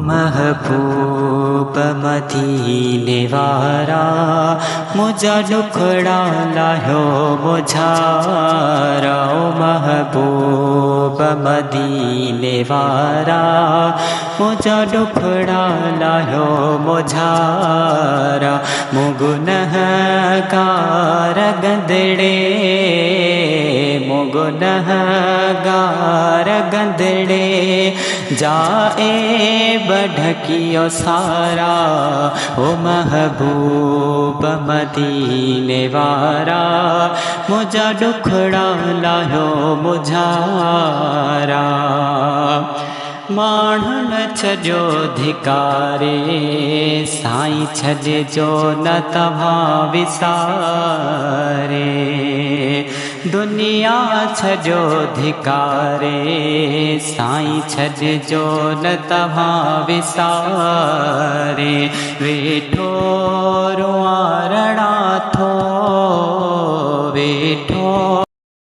महबूब मदीने वारा मुझा दुखड़ा लायो मुझारा। ओ महबूब मदीने वारा मुझा दुखड़ा लायो मुझारा। मुगुनहगार गंदड़े मुगुनहगार गंदड़े जाए बढ़कियो सारा। ओ महबूब मदीने वारा मुझा दुखड़ा लायो मुझारा। माण्हुन छजो धिकारे साईं छजो न तव्हां विसारे। दुनिया छजो धिकारे साईं छजो न तव्हां विसारे। वेठो रुआरणा थो वेठो